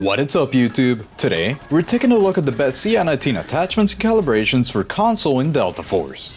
What is up YouTube? Today, we're taking a look at the best CI-19 attachments and calibrations for console in Delta Force.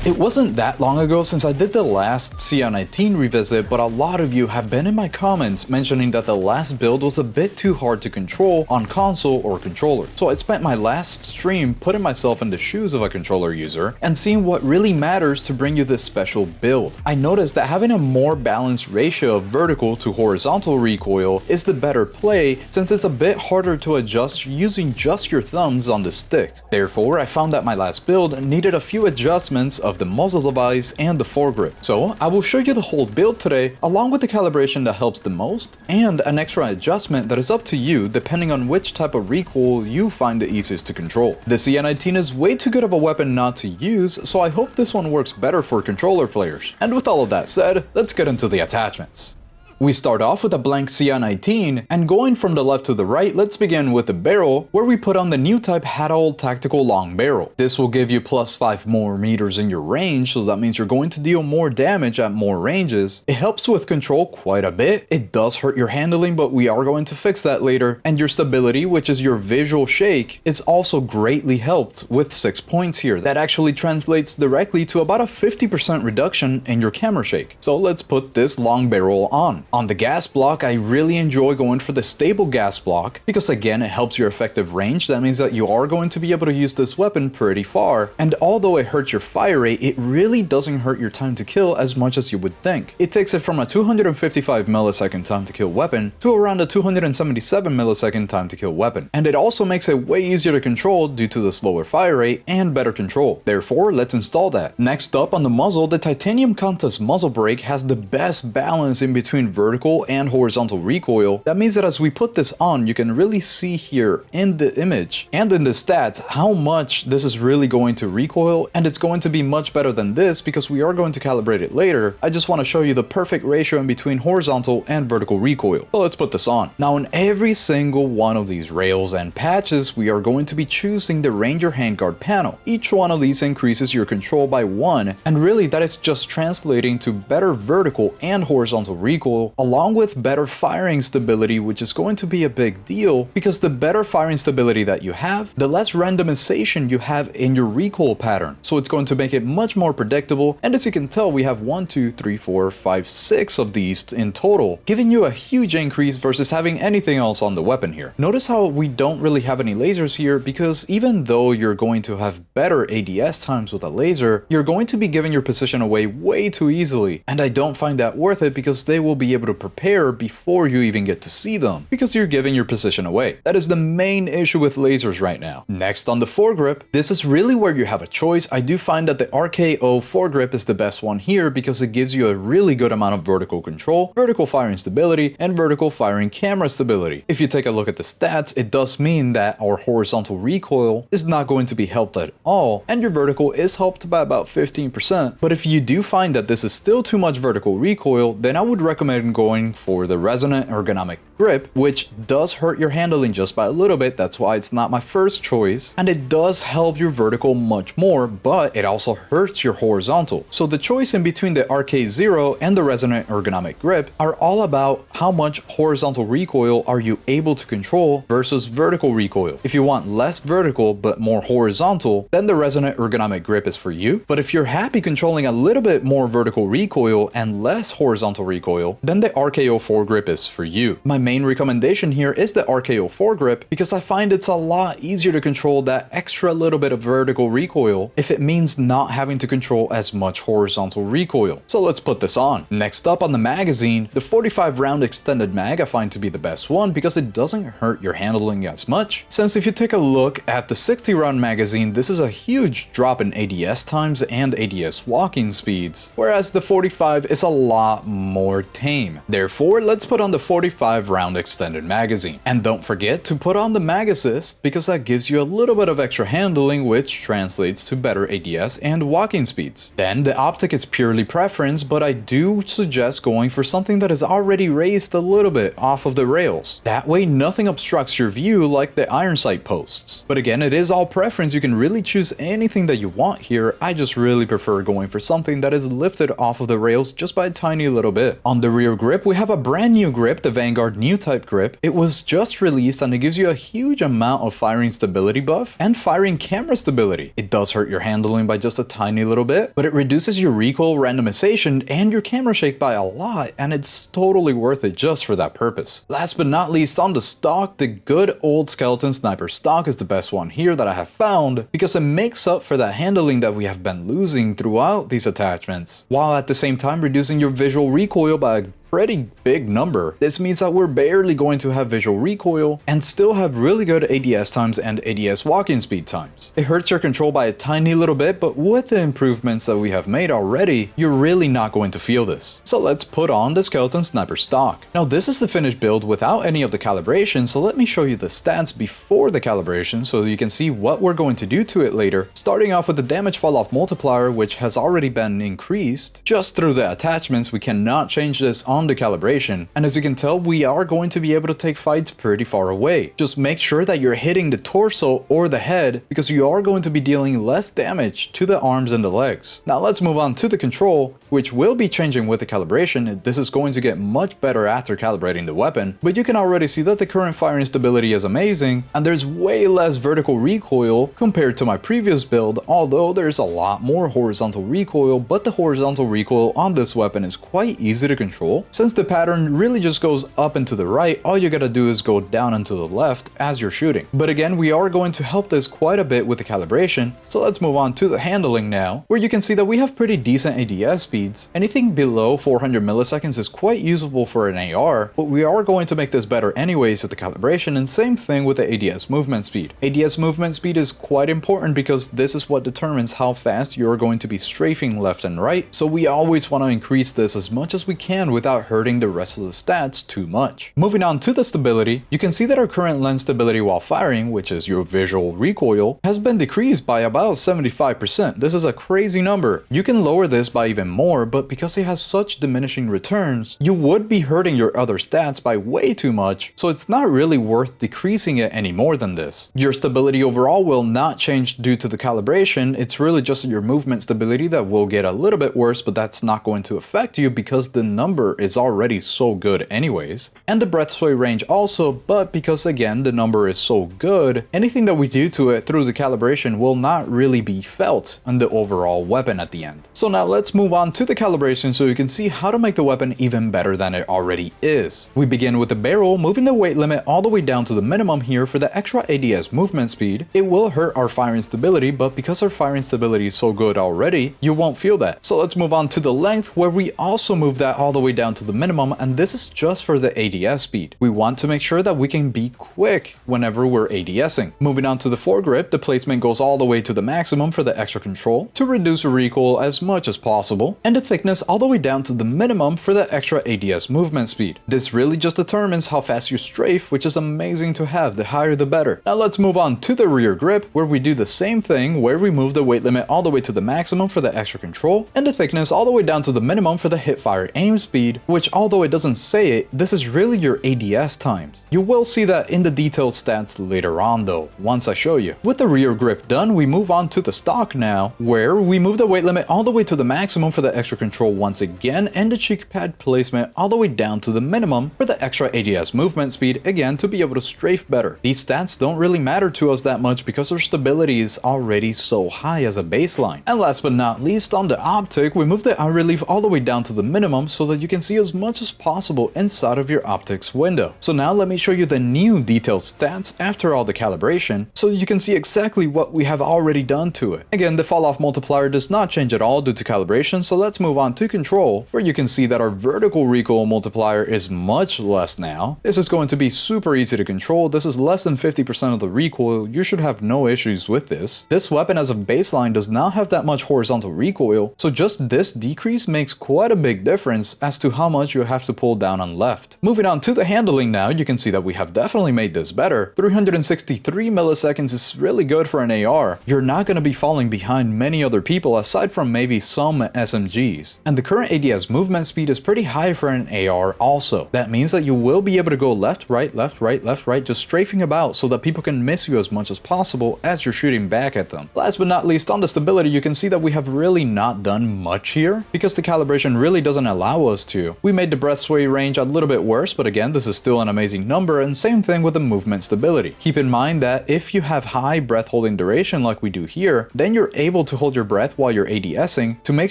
It wasn't that long ago since I did the last CI-19 revisit, but a lot of you have been in my comments mentioning that the last build was a bit too hard to control on console or controller. So I spent my last stream putting myself in the shoes of a controller user and seeing what really matters to bring you this special build. I noticed that having a more balanced ratio of vertical to horizontal recoil is the better play, since it's a bit harder to adjust using just your thumbs on the stick. Therefore, I found that my last build needed a few adjustments of the muzzle device and the foregrip. So I will show you the whole build today, along with the calibration that helps the most and an extra adjustment that is up to you depending on which type of recoil you find the easiest to control. The CI-19 is way too good of a weapon not to use, so I hope this one works better for controller players. And with all of that said, let's get into the attachments. We start off with a blank CI-19, and going from the left to the right, let's begin with the barrel, where we put on the new type AuxOwl Tactical Long Barrel. This will give you +5 more meters in your range, so that means you're going to deal more damage at more ranges. It helps with control quite a bit. It does hurt your handling, but we are going to fix that later. And your stability, which is your visual shake, is also greatly helped with 6 points here. That actually translates directly to about a 50% reduction in your camera shake. So let's put this long barrel on. On the gas block, I really enjoy going for the stable gas block because again, it helps your effective range. That means that you are going to be able to use this weapon pretty far. And although it hurts your fire rate, it really doesn't hurt your time to kill as much as you would think. It takes it from a 255 millisecond time to kill weapon to around a 277 millisecond time to kill weapon. And it also makes it way easier to control due to the slower fire rate and better control. Therefore, let's install that. Next up on the muzzle, the titanium Qantas muzzle brake has the best balance in between vertical and horizontal recoil. That means that as we put this on, you can really see here in the image and in the stats how much this is really going to recoil, and it's going to be much better than this because we are going to calibrate it later. I just want to show you the perfect ratio in between horizontal and vertical recoil. So let's put this on. Now in every single one of these rails and patches, we are going to be choosing the Ranger handguard panel. Each one of these increases your control by 1, and really that is just translating to better vertical and horizontal recoil, along with better firing stability, which is going to be a big deal because the better firing stability that you have, the less randomization you have in your recoil pattern. So it's going to make it much more predictable. And as you can tell, we have 1, 2, 3, 4, 5, 6 of these in total, giving you a huge increase versus having anything else on the weapon here. Notice how we don't really have any lasers here because even though you're going to have better ADS times with a laser, you're going to be giving your position away way too easily. And I don't find that worth it because they will be able to prepare before you even get to see them because you're giving your position away. That is the main issue with lasers right now. Next on the foregrip, this is really where you have a choice. I do find that the RKO foregrip is the best one here because it gives you a really good amount of vertical control, vertical firing stability, and vertical firing camera stability. If you take a look at the stats, it does mean that our horizontal recoil is not going to be helped at all, and your vertical is helped by about 15%. But if you do find that this is still too much vertical recoil, then I would recommend going for the resonant ergonomic grip, which does hurt your handling just by a little bit. That's why it's not my first choice, and it does help your vertical much more, but it also hurts your horizontal. So the choice in between the RK0 and the resonant ergonomic grip are all about how much horizontal recoil are you able to control versus vertical recoil. If you want less vertical but more horizontal, then the resonant ergonomic grip is for you. But if you're happy controlling a little bit more vertical recoil and less horizontal recoil, then the RKO foregrip is for you. My main recommendation here is the RKO foregrip because I find it's a lot easier to control that extra little bit of vertical recoil if it means not having to control as much horizontal recoil. So let's put this on. Next up on the magazine, the 45 round extended mag I find to be the best one because it doesn't hurt your handling as much. Since if you take a look at the 60 round magazine, this is a huge drop in ADS times and ADS walking speeds, whereas the 45 is a lot more tame. Therefore, let's put on the 45 round round extended magazine. And don't forget to put on the mag assist, because that gives you a little bit of extra handling, which translates to better ADS and walking speeds. Then the optic is purely preference, but I do suggest going for something that is already raised a little bit off of the rails. That way nothing obstructs your view like the iron sight posts. But again, it is all preference, you can really choose anything that you want here. I just really prefer going for something that is lifted off of the rails just by a tiny little bit. On the rear grip, we have a brand new grip, the Vanguard new type grip. It was just released and it gives you a huge amount of firing stability buff and firing camera stability. It does hurt your handling by just a tiny little bit, but it reduces your recoil randomization and your camera shake by a lot, and it's totally worth it just for that purpose. Last but not least, on the stock, the good old Skeleton Sniper stock is the best one here that I have found, because it makes up for that handling that we have been losing throughout these attachments, while at the same time reducing your visual recoil by a pretty big number. This means that we're barely going to have visual recoil and still have really good ADS times and ADS walking speed times. It hurts your control by a tiny little bit, but with the improvements that we have made already, you're really not going to feel this. So let's put on the Skeleton Sniper stock. Now this is the finished build without any of the calibration, so let me show you the stats before the calibration so you can see what we're going to do to it later. Starting off with the damage fall off multiplier, which has already been increased just through the attachments. We cannot change this on the calibration, and as you can tell, we are going to be able to take fights pretty far away. Just make sure that you're hitting the torso or the head, because you are going to be dealing less damage to the arms and the legs. Now let's move on to the control, which will be changing with the calibration. This is going to get much better after calibrating the weapon, but you can already see that the current firing stability is amazing, and there's way less vertical recoil compared to my previous build, although there's a lot more horizontal recoil, but the horizontal recoil on this weapon is quite easy to control. Since the pattern really just goes up and to the right, all you gotta do is go down and to the left as you're shooting. But again, we are going to help this quite a bit with the calibration, so let's move on to the handling now, where you can see that we have pretty decent ADS speeds. Anything below 400 milliseconds is quite usable for an AR, but we are going to make this better anyways with the calibration, and same thing with the ADS movement speed. ADS movement speed is quite important because this is what determines how fast you're going to be strafing left and right, so we always want to increase this as much as we can without hurting the rest of the stats too much. Moving on to the stability, you can see that our current lens stability while firing, which is your visual recoil, has been decreased by about 75%. This is a crazy number. You can lower this by even more, but because it has such diminishing returns, you would be hurting your other stats by way too much, so it's not really worth decreasing it any more than this. Your stability overall will not change due to the calibration. It's really just your movement stability that will get a little bit worse, but that's not going to affect you because the number is already so good anyways. And the breath sway range also, but because again the number is so good, anything that we do to it through the calibration will not really be felt on the overall weapon at the end. So now let's move on to the calibration so you can see how to make the weapon even better than it already is. We begin with the barrel, moving the weight limit all the way down to the minimum here for the extra ADS movement speed. It will hurt our firing stability, but because our firing stability is so good already, you won't feel that. So let's move on to the length, where we also move that all the way down to the minimum, and this is just for the ADS speed. We want to make sure that we can be quick whenever we're ADSing. Moving on to the foregrip, the placement goes all the way to the maximum for the extra control to reduce recoil as much as possible, and the thickness all the way down to the minimum for the extra ADS movement speed. This really just determines how fast you strafe, which is amazing to have. The higher the better. Now let's move on to the rear grip, where we do the same thing, where we move the weight limit all the way to the maximum for the extra control, and the thickness all the way down to the minimum for the hip fire aim speed, which although it doesn't say it, this is really your ADS times. You will see that in the detailed stats later on though, once I show you. With the rear grip done, we move on to the stock now, where we move the weight limit all the way to the maximum for the extra control once again, and the cheek pad placement all the way down to the minimum for the extra ADS movement speed, again to be able to strafe better. These stats don't really matter to us that much because our stability is already so high as a baseline. And last but not least, on the optic, we move the eye relief all the way down to the minimum so that you can see as much as possible inside of your optics window. So now let me show you the new detailed stats after all the calibration so you can see exactly what we have already done to it. Again, the fall off multiplier does not change at all due to calibration, so let's move on to control, where you can see that our vertical recoil multiplier is much less now. This is going to be super easy to control. This is less than 50% of the recoil. You should have no issues with this. This weapon as a baseline does not have that much horizontal recoil, so just this decrease makes quite a big difference as to how how much you have to pull down and left. Moving on to the handling now, you can see that we have definitely made this better. 363 milliseconds is really good for an AR. You're not going to be falling behind many other people aside from maybe some SMGs. And the current ADS movement speed is pretty high for an AR also. That means that you will be able to go left, right, left, right, left, right, just strafing about so that people can miss you as much as possible as you're shooting back at them. Last but not least, on the stability, you can see that we have really not done much here because the calibration really doesn't allow us to. We made the breath sway range a little bit worse, but again, this is still an amazing number, and same thing with the movement stability. Keep in mind that if you have high breath holding duration like we do here, then you're able to hold your breath while you're ADSing to make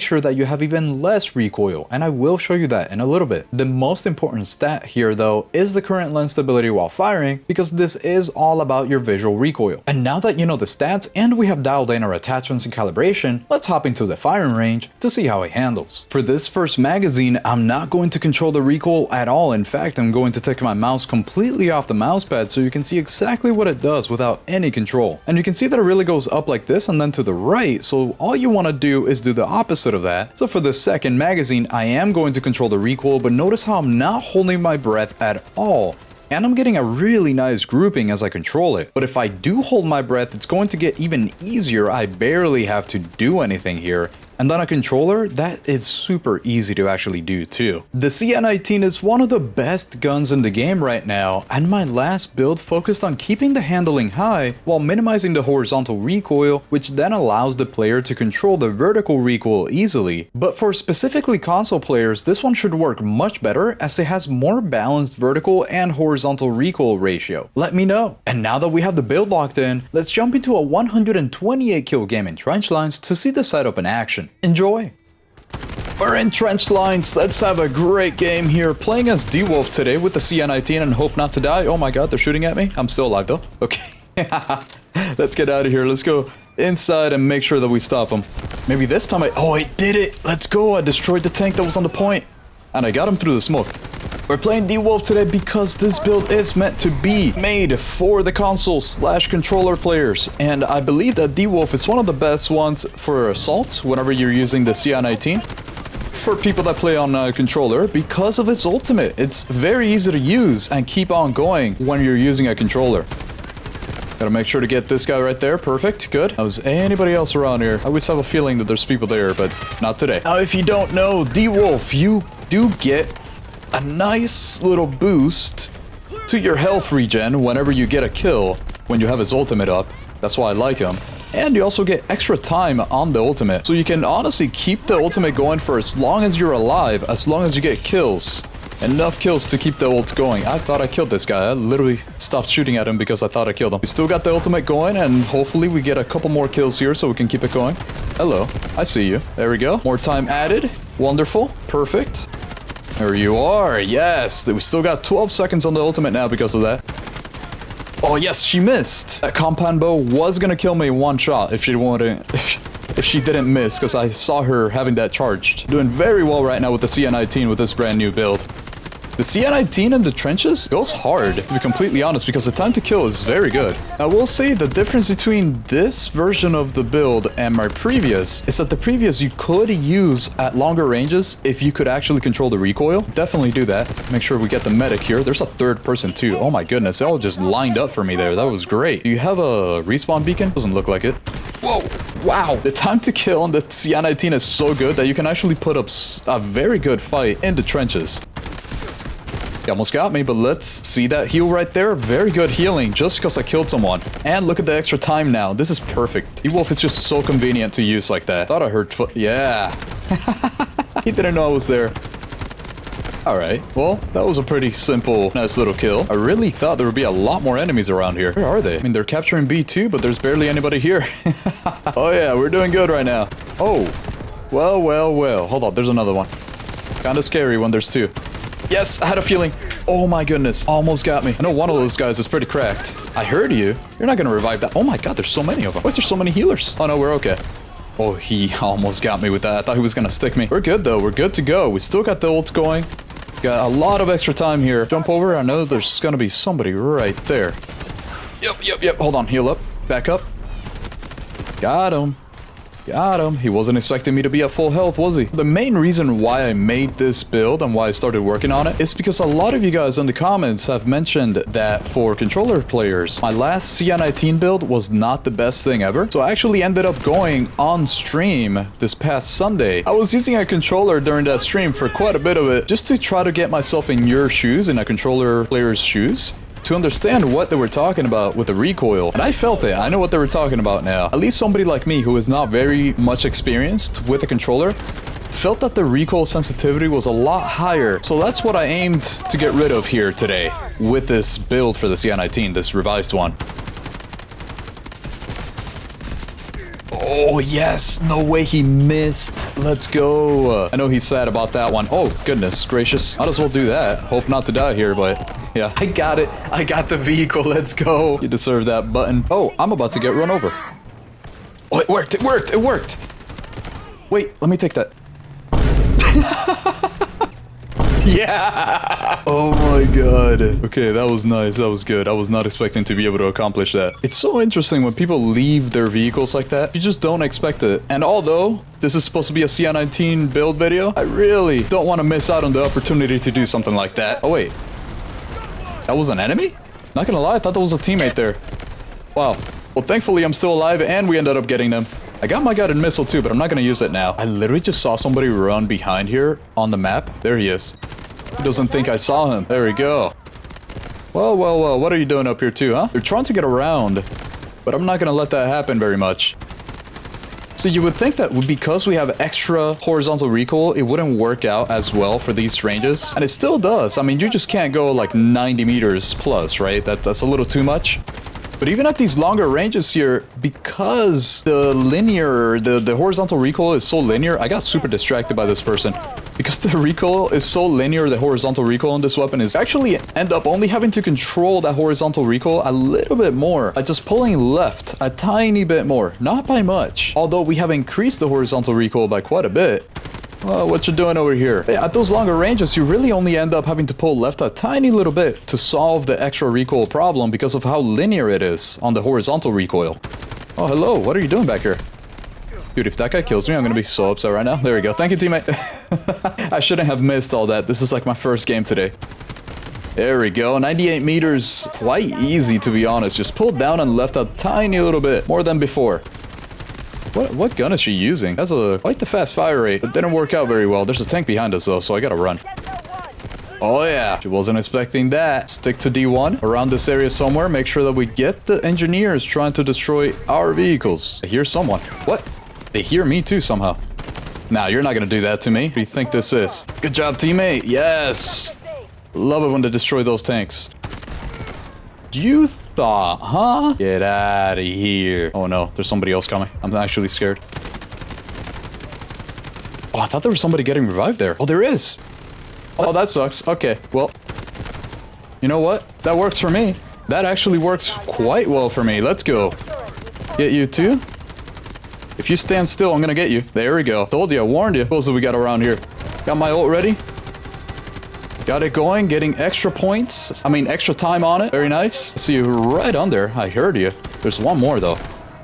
sure that you have even less recoil, and I will show you that in a little bit. The most important stat here though is the current lens stability while firing, because this is all about your visual recoil. And now that you know the stats and we have dialed in our attachments and calibration, let's hop into the firing range to see how it handles. For this first magazine, I'm not going to control the recoil at all. In fact, I'm going to take my mouse completely off the mouse pad so you can see exactly what it does without any control. And you can see that it really goes up like this and then to the right, so all you want to do is do the opposite of that. So for the second magazine, I am going to control the recoil, but notice how I'm not holding my breath at all. And I'm getting a really nice grouping as I control it. But if I do hold my breath, it's going to get even easier. I barely have to do anything here. And on a controller, that is super easy to actually do too. The CI-19 is one of the best guns in the game right now, and my last build focused on keeping the handling high while minimizing the horizontal recoil, which then allows the player to control the vertical recoil easily. But for specifically console players, this one should work much better as it has more balanced vertical and horizontal recoil ratio. Let me know. And now that we have the build locked in, let's jump into a 128 kill game in trench lines to see the setup in action. Enjoy! We're in trench lines, let's have a great game here. Playing as D-Wolf today with the CI-19 and hope not to die. Oh my god, they're shooting at me. I'm still alive though. Okay. Let's get out of here. Let's go inside and make sure that we stop them. Maybe this time Oh, I did it! Let's go! I destroyed the tank that was on the point. And I got him through the smoke. We're playing D-Wolf today because this build is meant to be made for the console/controller players. And I believe that D-Wolf is one of the best ones for assault whenever you're using the CI-19. For people that play on a controller because of its ultimate. It's very easy to use and keep on going when you're using a controller. Gotta make sure to get this guy right there. Perfect. Good. How's anybody else around here? I always have a feeling that there's people there, but not today. Now, if you don't know, D-Wolf, you do get a nice little boost to your health regen whenever you get a kill when you have his ultimate up. That's why I like him. And you also get extra time on the ultimate. So you can honestly keep the ultimate going for as long as you're alive, as long as you get kills. Enough kills to keep the ult going. I thought I killed this guy. I literally stopped shooting at him because I thought I killed him. We still got the ultimate going, and hopefully we get a couple more kills here so we can keep it going. Hello. I see you. There we go. More time added. Wonderful. Perfect. There you are. Yes. We still got 12 seconds on the ultimate now because of that. Oh, yes. She missed. That compound bow was going to kill me in one shot if she didn't miss, because I saw her having that charged. Doing very well right now with the CI-19 with this brand new build. The CI-19 in the trenches goes hard, to be completely honest, because the time to kill is very good. I will say the difference between this version of the build and my previous is that the previous you could use at longer ranges if you could actually control the recoil. Definitely do that. Make sure we get the medic here. There's a third person too. Oh my goodness, they all just lined up for me there. That was great. Do you have a respawn beacon? Doesn't look like it. Whoa! Wow! The time to kill on the CI-19 is so good that you can actually put up a very good fight in the trenches. He almost got me, but let's see that heal right there. Very good healing just because I killed someone. And look at the extra time now. This is perfect. D-Wolf is just so convenient to use like that. Thought I heard yeah. He didn't know I was there. Alright, well, that was a pretty simple, nice little kill. I really thought there would be a lot more enemies around here. Where are they? I mean, they're capturing B2, but there's barely anybody here. Oh yeah, we're doing good right now. Oh, well, well, well. Hold on, there's another one. Kinda scary when there's two. Yes, I had a feeling. Oh my goodness, almost got me. I know one of those guys is pretty cracked. I heard you. You're not gonna revive that. Oh my god, there's so many of them. Why is there so many healers? Oh no, we're okay. Oh, he almost got me with that. I thought he was gonna stick me. We're good though, we're good to go. We still got the ult going. Got a lot of extra time here. Jump over, I know there's gonna be somebody right there. Yep. Hold on, heal up. Back up. Got him. Got him. He wasn't expecting me to be at full health, was he? The main reason why I made this build and why I started working on it is because a lot of you guys in the comments have mentioned that for controller players, my last CI-19 build was not the best thing ever. So I actually ended up going on stream this past Sunday. I was using a controller during that stream for quite a bit of it, just to try to get myself in your shoes, in a controller player's shoes, to understand what they were talking about with the recoil. And I felt it. I know what they were talking about now. At least somebody like me who is not very much experienced with a controller felt that the recoil sensitivity was a lot higher. So that's what I aimed to get rid of here today with this build for the CI-19, this revised one. Oh, yes. No way he missed. Let's go. I know he's sad about that one. Oh, goodness gracious. Might as well do that. Hope not to die here, but yeah. I got it. I got the vehicle. Let's go. You deserve that button. Oh, I'm about to get run over. Oh, it worked. It worked. It worked. Wait, let me take that. Yeah! Oh my god. Okay, that was nice. That was good. I was not expecting to be able to accomplish that. It's so interesting when people leave their vehicles like that. You just don't expect it. And although this is supposed to be a CI-19 build video, I really don't want to miss out on the opportunity to do something like that. Oh wait. That was an enemy? Not gonna lie, I thought that was a teammate there. Wow. Well, thankfully I'm still alive and we ended up getting them. I got my guided missile too, but I'm not gonna use it now. I literally just saw somebody run behind here on the map. There he is. He doesn't think I saw him. There we go. Well, well, well, what are you doing up here too, huh? You're trying to get around, but I'm not gonna let that happen very much. So you would think that because we have extra horizontal recoil, it wouldn't work out as well for these ranges. And it still does. I mean, you just can't go like 90 meters plus, right? That's a little too much. But even at these longer ranges here, because the horizontal recoil is so linear, I got super distracted by this person. Because the recoil is so linear, the horizontal recoil on this weapon is actually end up only having to control that horizontal recoil a little bit more by just pulling left a tiny bit more, not by much. Although we have increased the horizontal recoil by quite a bit. Well, what you doing over here? Yeah, at those longer ranges, you really only end up having to pull left a tiny little bit to solve the extra recoil problem because of how linear it is on the horizontal recoil. Oh, hello. What are you doing back here? Dude, if that guy kills me, I'm gonna be so upset right now. There we go. Thank you, teammate. I shouldn't have missed all that. This is like my first game today. There we go. 98 meters. Quite easy, to be honest. Just pulled down and left a tiny little bit. More than before. What gun is she using? That's quite the fast fire rate. It didn't work out very well. There's a tank behind us, though, so I gotta run. Oh, yeah. She wasn't expecting that. Stick to D1 around this area somewhere. Make sure that we get the engineers trying to destroy our vehicles. I hear someone. What? They hear me too somehow. Nah, you're not gonna do that to me. What do you think this is? Good job, teammate. Yes. Love it when they destroy those tanks. You thought, huh? Get out of here. Oh no, there's somebody else coming. I'm actually scared. Oh, I thought there was somebody getting revived there. Oh, there is. Oh, that sucks. Okay, well, you know what? That works for me. That actually works quite well for me. Let's go. Get you too? If you stand still, I'm gonna get you. There we go. Told you, I warned you. What else do we got around here? Got my ult ready. Got it going, getting extra points. I mean, extra time on it. Very nice. I see you right under. I heard you. There's one more, though.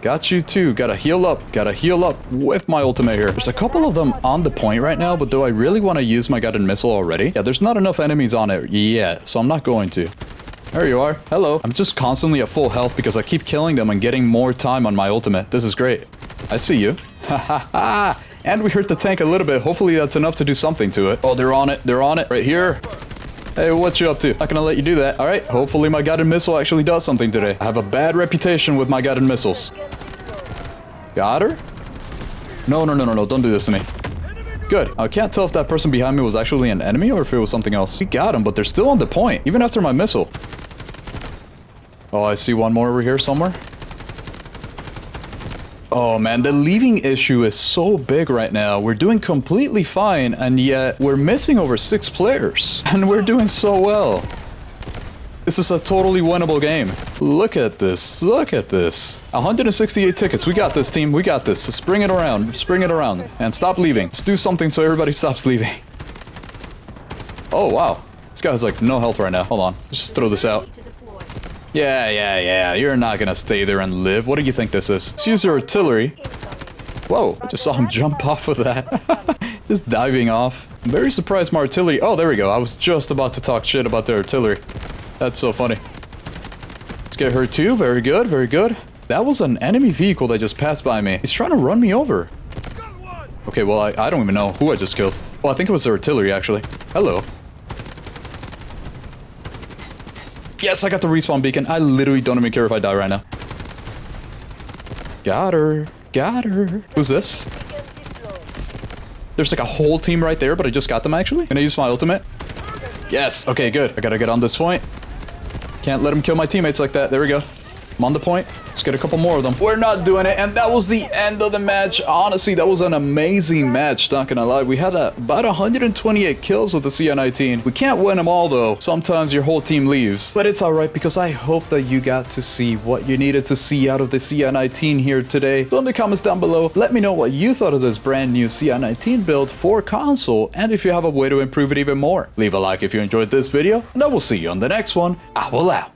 Got you, too. Gotta heal up. Gotta heal up with my ultimate here. There's a couple of them on the point right now, but do I really want to use my guided missile already? Yeah, there's not enough enemies on it yet, so I'm not going to. There you are. Hello. I'm just constantly at full health because I keep killing them and getting more time on my ultimate. This is great. I see you. Ha ha ha. And we hurt the tank a little bit. Hopefully that's enough to do something to it. Oh, they're on it. They're on it. Right here. Hey, what you up to? Not gonna let you do that. All right. Hopefully my guided missile actually does something today. I have a bad reputation with my guided missiles. Got her? No. Don't do this to me. Good. I can't tell if that person behind me was actually an enemy or if it was something else. We got him, but they're still on the point, even after my missile. Oh, I see one more over here somewhere. Oh man, the leaving issue is so big right now. We're doing completely fine, and yet we're missing over 6 players. And we're doing so well. This is a totally winnable game. Look at this. Look at this. 168 tickets. We got this, team. We got this. Just bring it around. Just bring it around. And stop leaving. Let's do something so everybody stops leaving. Oh, wow. This guy has like no health right now. Hold on. Let's just throw this out. Yeah. You're not gonna stay there and live. What do you think this is? Let's use your artillery. Whoa, I just saw him jump off of that. Just diving off. I'm very surprised my artillery... Oh, there we go. I was just about to talk shit about the artillery. That's so funny. Let's get her too. Very good, very good. That was an enemy vehicle that just passed by me. He's trying to run me over. Okay, well, I don't even know who I just killed. Well, I think it was the artillery, actually. Hello. Yes, I got the respawn beacon. I literally don't even care if I die right now. Got her. Got her. Who's this? There's like a whole team right there, but I just got them, actually. Can I use my ultimate? Yes. Okay, good. I gotta get on this point. Can't let him kill my teammates like that. There we go. I'm on the point. Let's get a couple more of them. We're not doing it, and that was the end of the match. Honestly, that was an amazing match, not gonna lie. We had about 128 kills with the CI-19. We can't win them all, though. Sometimes your whole team leaves. But it's alright, because I hope that you got to see what you needed to see out of the CI-19 here today. So in the comments down below, let me know what you thought of this brand new CI-19 build for console, and if you have a way to improve it even more. Leave a like if you enjoyed this video, and I will see you on the next one. AuxOwl out.